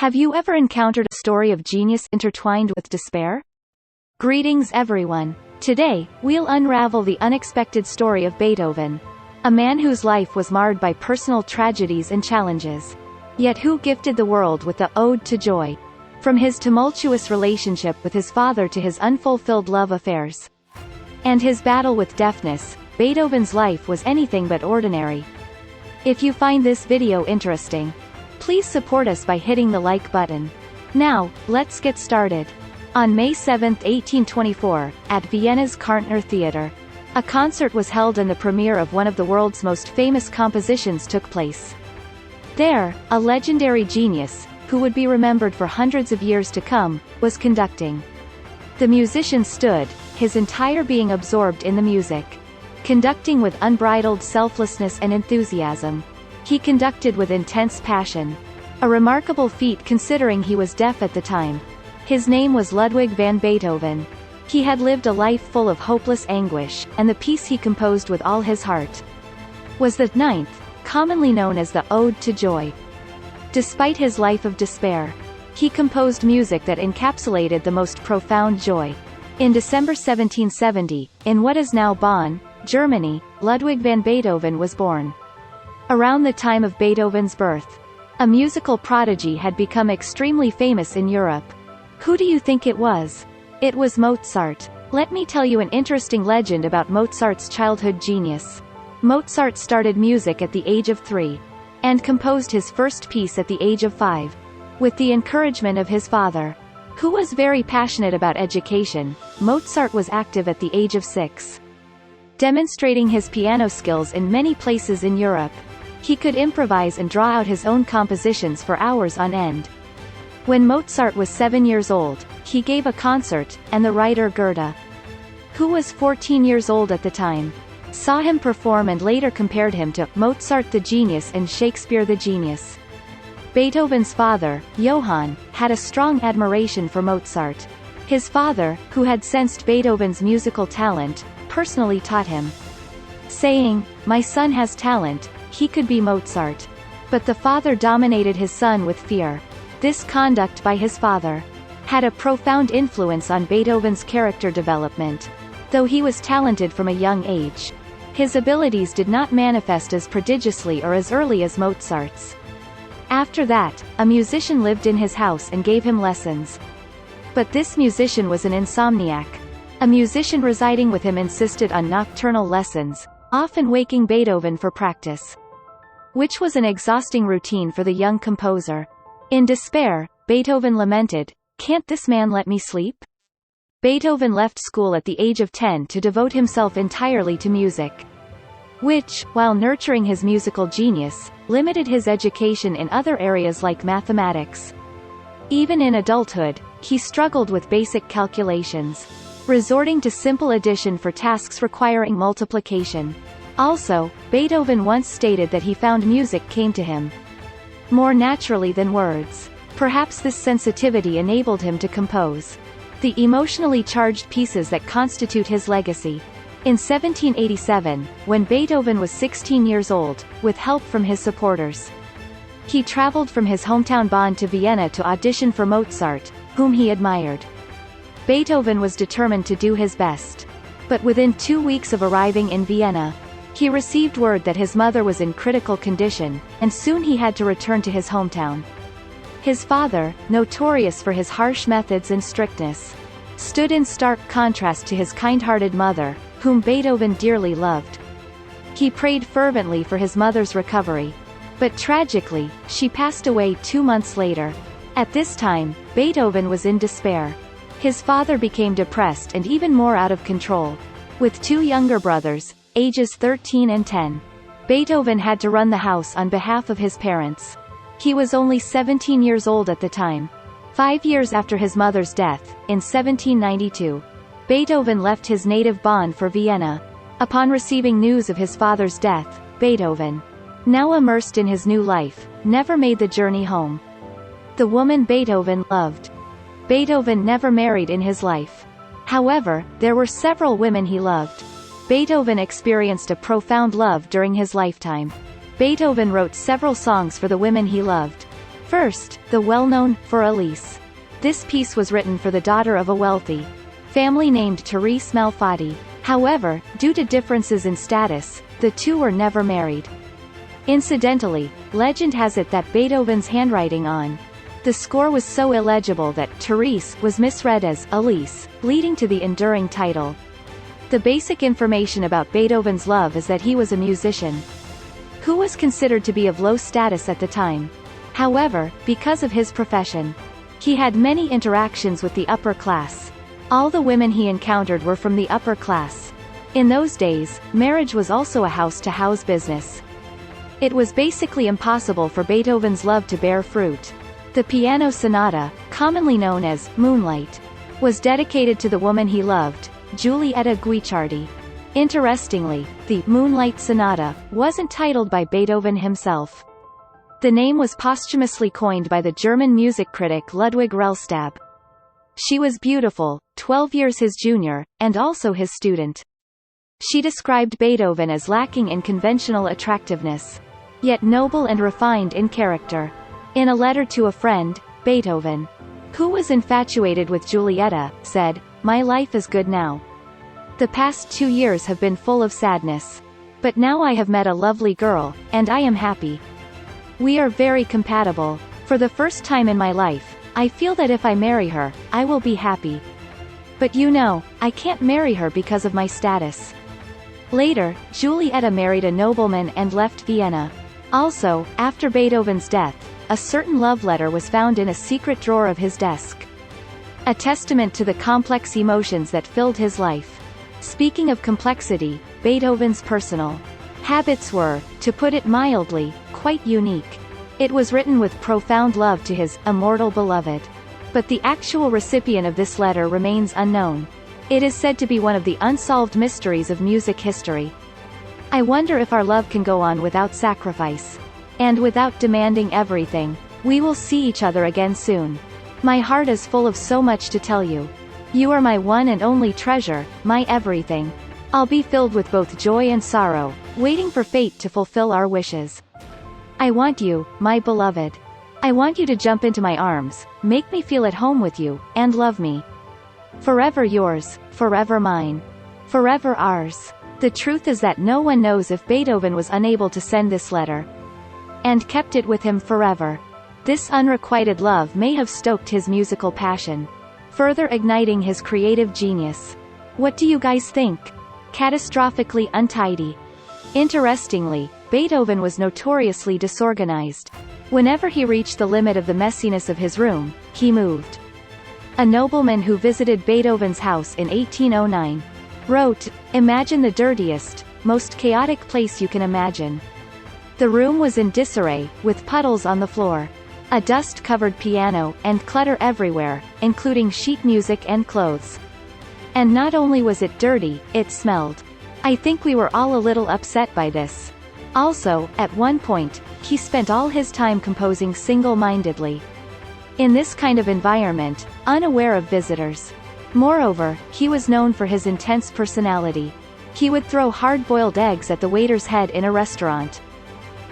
Have you ever encountered a story of genius intertwined with despair? Greetings everyone. Today, we'll unravel the unexpected story of Beethoven, a man whose life was marred by personal tragedies and challenges, yet who gifted the world with the Ode to Joy. From his tumultuous relationship with his father to his unfulfilled love affairs and his battle with deafness, Beethoven's life was anything but ordinary. If you find this video interesting, please support us by hitting the like button. Now, let's get started. On May 7, 1824, at Vienna's Kärntner Theatre, a concert was held and the premiere of one of the world's most famous compositions took place. There, a legendary genius, who would be remembered for hundreds of years to come, was conducting. The musician stood, his entire being absorbed in the music. Conducting with unbridled selflessness and enthusiasm. He conducted with intense passion. A remarkable feat considering he was deaf at the time. His name was Ludwig van Beethoven. He had lived a life full of hopeless anguish, and the piece he composed with all his heart was the ninth, commonly known as the Ode to Joy. Despite his life of despair, he composed music that encapsulated the most profound joy. In December 1770, in what is now Bonn, Germany, Ludwig van Beethoven was born. Around the time of Beethoven's birth, a musical prodigy had become extremely famous in Europe. Who do you think it was? It was Mozart. Let me tell you an interesting legend about Mozart's childhood genius. Mozart started music at the age of 3, and composed his first piece at the age of 5. With the encouragement of his father, who was very passionate about education, Mozart was active at the age of 6. Demonstrating his piano skills in many places in Europe, he could improvise and draw out his own compositions for hours on end. When Mozart was 7 years old, he gave a concert, and the writer Goethe, who was 14 years old at the time, saw him perform and later compared him to Mozart the genius and Shakespeare the genius. Beethoven's father, Johann, had a strong admiration for Mozart. His father, who had sensed Beethoven's musical talent, personally taught him, saying, "My son has talent, he could be Mozart." But the father dominated his son with fear. This conduct by his father had a profound influence on Beethoven's character development. Though he was talented from a young age, his abilities did not manifest as prodigiously or as early as Mozart's. After that, a musician lived in his house and gave him lessons. But this musician was an insomniac. A musician residing with him insisted on nocturnal lessons, often waking Beethoven for practice, which was an exhausting routine for the young composer. In despair, Beethoven lamented, "Can't this man let me sleep?" Beethoven left school at the age of 10 to devote himself entirely to music, which, while nurturing his musical genius, limited his education in other areas like mathematics. Even in adulthood, he struggled with basic calculations, resorting to simple addition for tasks requiring multiplication. Also, Beethoven once stated that he found music came to him more naturally than words. Perhaps this sensitivity enabled him to compose the emotionally charged pieces that constitute his legacy. In 1787, when Beethoven was 16 years old, with help from his supporters, he traveled from his hometown Bonn to Vienna to audition for Mozart, whom he admired. Beethoven was determined to do his best. But within 2 weeks of arriving in Vienna, he received word that his mother was in critical condition, and soon he had to return to his hometown. His father, notorious for his harsh methods and strictness, stood in stark contrast to his kind-hearted mother, whom Beethoven dearly loved. He prayed fervently for his mother's recovery. But tragically, she passed away 2 months later. At this time, Beethoven was in despair. His father became depressed and even more out of control. With 2 younger brothers, ages 13 and 10, Beethoven had to run the house on behalf of his parents. He was only 17 years old at the time. 5 years after his mother's death, in 1792, Beethoven left his native Bonn for Vienna. Upon receiving news of his father's death, Beethoven, now immersed in his new life, never made the journey home. The woman Beethoven loved. Beethoven never married in his life. However, there were several women he loved. Beethoven experienced a profound love during his lifetime. Beethoven wrote several songs for the women he loved. First, the well-known For Elise. This piece was written for the daughter of a wealthy family named Therese Malfatti. However, due to differences in status, the two were never married. Incidentally, legend has it that Beethoven's handwriting on the score was so illegible that Therese was misread as Elise, leading to the enduring title. The basic information about Beethoven's love is that he was a musician who was considered to be of low status at the time. However, because of his profession, he had many interactions with the upper class. All the women he encountered were from the upper class. In those days, marriage was also a house-to-house business. It was basically impossible for Beethoven's love to bear fruit. The piano sonata, commonly known as Moonlight, was dedicated to the woman he loved, Giulietta Guicciardi. Interestingly, the Moonlight Sonata wasn't titled by Beethoven himself. The name was posthumously coined by the German music critic Ludwig Rellstab. She was beautiful, 12 years his junior, and also his student. She described Beethoven as lacking in conventional attractiveness, yet noble and refined in character. In a letter to a friend, Beethoven, who was infatuated with Giulietta, said, "My life is good now. The past 2 years have been full of sadness. But now I have met a lovely girl, and I am happy. We are very compatible. For the first time in my life, I feel that if I marry her, I will be happy. But you know, I can't marry her because of my status." Later, Giulietta married a nobleman and left Vienna. Also, after Beethoven's death, a certain love letter was found in a secret drawer of his desk. A testament to the complex emotions that filled his life. Speaking of complexity, Beethoven's personal habits were, to put it mildly, quite unique. It was written with profound love to his immortal beloved. But the actual recipient of this letter remains unknown. It is said to be one of the unsolved mysteries of music history. I wonder if our love can go on without sacrifice. And without demanding everything. We will see each other again soon. My heart is full of so much to tell you. You are my one and only treasure, my everything. I'll be filled with both joy and sorrow, waiting for fate to fulfill our wishes. I want you, my beloved. I want you to jump into my arms, make me feel at home with you, and love me. Forever yours, forever mine. Forever ours. The truth is that no one knows if Beethoven was unable to send this letter and kept it with him forever. This unrequited love may have stoked his musical passion, further igniting his creative genius. What do you guys think? Catastrophically untidy. Interestingly, Beethoven was notoriously disorganized. Whenever he reached the limit of the messiness of his room, he moved. A nobleman who visited Beethoven's house in 1809 wrote, "Imagine the dirtiest, most chaotic place you can imagine. The room was in disarray, with puddles on the floor, a dust-covered piano, and clutter everywhere, including sheet music and clothes. And not only was it dirty, it smelled. I think we were all a little upset by this. Also, at one point, he spent all his time composing single-mindedly. In this kind of environment, unaware of visitors. Moreover, he was known for his intense personality. He would throw hard-boiled eggs at the waiter's head in a restaurant.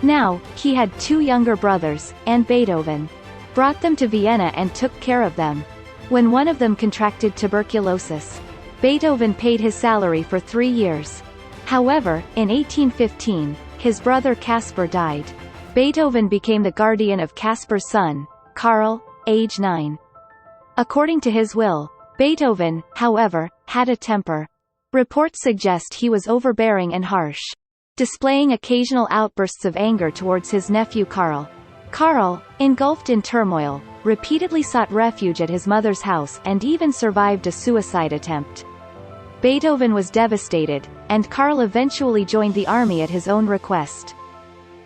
Now, he had 2 younger brothers, and Beethoven brought them to Vienna and took care of them. When one of them contracted tuberculosis, Beethoven paid his salary for 3 years. However, in 1815, his brother Caspar died. Beethoven became the guardian of Caspar's son, Karl, age 9. According to his will, Beethoven, however, had a temper. Reports suggest he was overbearing and harsh, displaying occasional outbursts of anger towards his nephew Karl. Karl, engulfed in turmoil, repeatedly sought refuge at his mother's house and even survived a suicide attempt. Beethoven was devastated, and Karl eventually joined the army at his own request.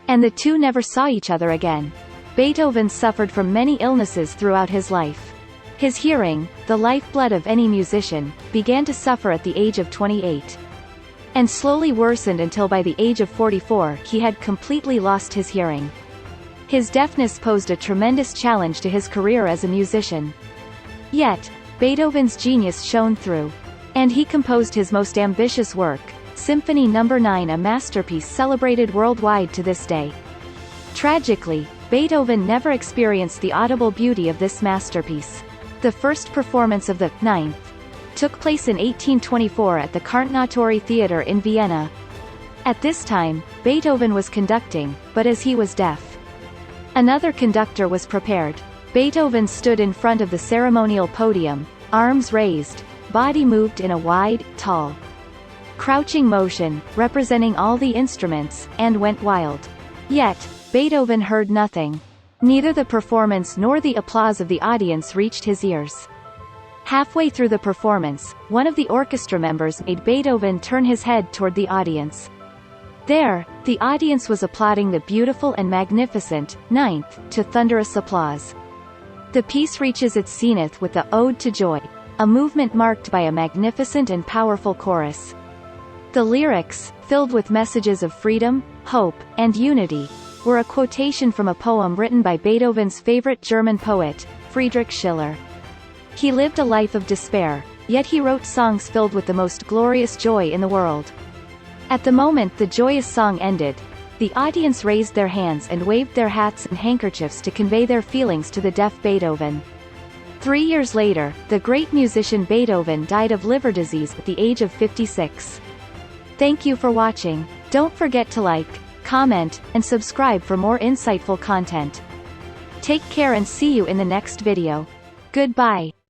And the two never saw each other again. Beethoven suffered from many illnesses throughout his life. His hearing, the lifeblood of any musician, began to suffer at the age of 28. And slowly worsened until by the age of 44 he had completely lost his hearing. His deafness posed a tremendous challenge to his career as a musician. Yet, Beethoven's genius shone through. And he composed his most ambitious work, Symphony No. 9, a masterpiece celebrated worldwide to this day. Tragically, Beethoven never experienced the audible beauty of this masterpiece. The first performance of the Ninth took place in 1824 at the Karnaturi Theatre in Vienna. At this time, Beethoven was conducting, but as he was deaf, another conductor was prepared. Beethoven stood in front of the ceremonial podium, arms raised, body moved in a wide, tall, crouching motion, representing all the instruments, and went wild. Yet, Beethoven heard nothing. Neither the performance nor the applause of the audience reached his ears. Halfway through the performance, one of the orchestra members made Beethoven turn his head toward the audience. There, the audience was applauding the beautiful and magnificent Ninth to thunderous applause. The piece reaches its zenith with the Ode to Joy, a movement marked by a magnificent and powerful chorus. The lyrics, filled with messages of freedom, hope, and unity, were a quotation from a poem written by Beethoven's favorite German poet, Friedrich Schiller. He lived a life of despair, yet he wrote songs filled with the most glorious joy in the world. At the moment the joyous song ended, the audience raised their hands and waved their hats and handkerchiefs to convey their feelings to the deaf Beethoven. 3 years later, the great musician Beethoven died of liver disease at the age of 56. Thank you for watching. Don't forget to like, comment, and subscribe for more insightful content. Take care and see you in the next video. Goodbye.